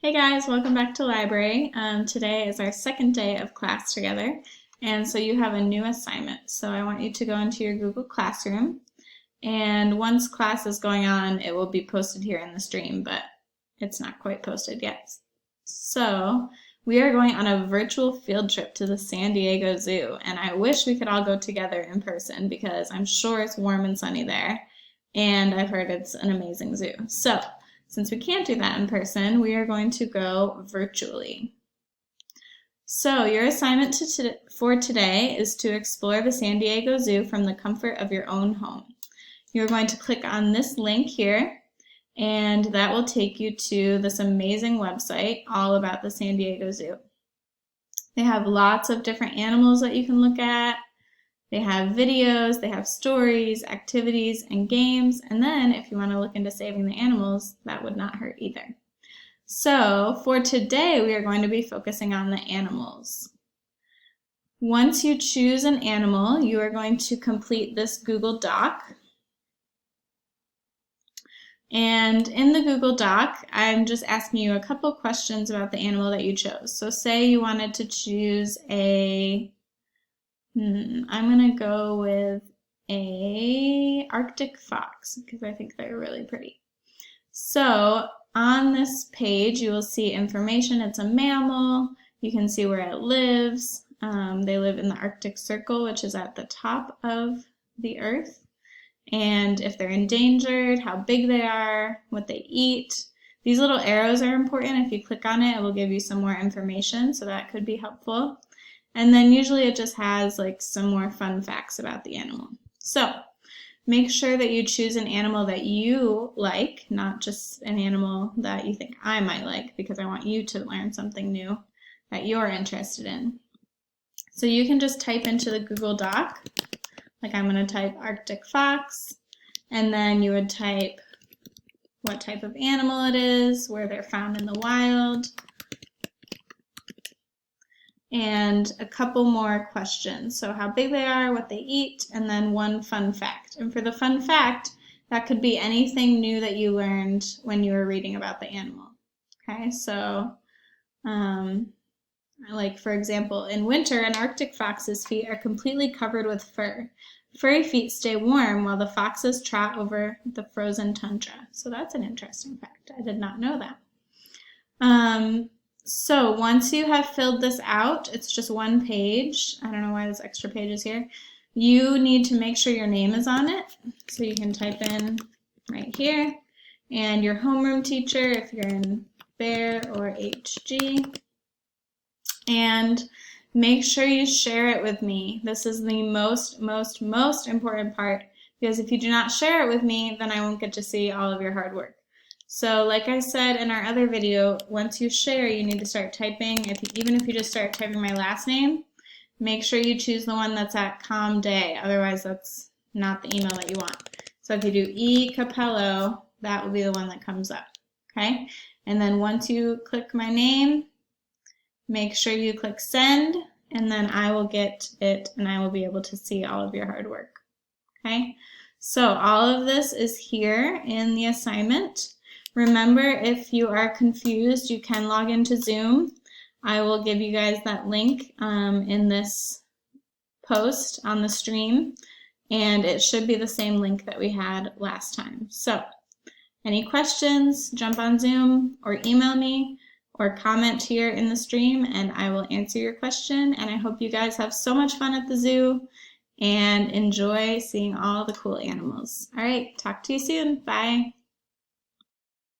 Hey guys, welcome back to library. Today is our second day of class together, and so you have a new assignment. So I want you to go into your Google Classroom, and once class is going on, it will be posted here in the stream, but it's not quite posted yet. So we are going on a virtual field trip to the San Diego Zoo, and I wish we could all go together in person because I'm sure it's warm and sunny there, and I've heard it's an amazing zoo. So since we can't do that in person, we are going to go virtually. So your assignment for today is to explore the San Diego Zoo from the comfort of your own home. You're going to click on this link here, and that will take you to this amazing website all about the San Diego Zoo. They have lots of different animals that you can look at. They have videos, they have stories, activities, and games, and then if you want to look into saving the animals, that would not hurt either. So for today, we are going to be focusing on the animals. Once you choose an animal, you are going to complete this Google Doc. And in the Google Doc, I'm just asking you a couple questions about the animal that you chose. So say you wanted to choose I'm going to go with a Arctic fox because I think they're really pretty. So on this page, you will see information. It's a mammal. You can see where it lives. They live in the Arctic Circle, which is at the top of the Earth. And if they're endangered, how big they are, what they eat. These little arrows are important. If you click on it, it will give you some more information, so that could be helpful. And then usually it just has like some more fun facts about the animal. So make sure that you choose an animal that you like, not just an animal that you think I might like, because I want you to learn something new that you're interested in. So you can just type into the Google Doc, like I'm going to type Arctic fox, and then you would type what type of animal it is, where they're found in the wild, and a couple more questions. So how big they are, what they eat, and then one fun fact. And for the fun fact, that could be anything new that you learned when you were reading about the animal. Okay, so like for example, in winter, an Arctic fox's feet are completely covered with fur. Furry feet stay warm while the foxes trot over the frozen tundra. So that's an interesting fact. I did not know that. So once you have filled this out, it's just one page. I don't know why there's extra pages here. You need to make sure your name is on it. So you can type in right here. And your homeroom teacher, if you're in Bear or HG. And make sure you share it with me. This is the most important part, because if you do not share it with me, then I won't get to see all of your hard work. So like I said in our other video, once you share, you need to start typing. Even if you just start typing my last name, make sure you choose the one that's at ComDay. Otherwise, that's not the email that you want. So if you do E Capello, that will be the one that comes up. Okay? And then once you click my name, make sure you click send, and then I will get it and I will be able to see all of your hard work. Okay? So all of this is here in the assignment. Remember, if you are confused, you can log into Zoom. I will give you guys that link in this post on the stream, and it should be the same link that we had last time. So any questions, jump on Zoom or email me or comment here in the stream, and I will answer your question. And I hope you guys have so much fun at the zoo and enjoy seeing all the cool animals. All right, talk to you soon. Bye.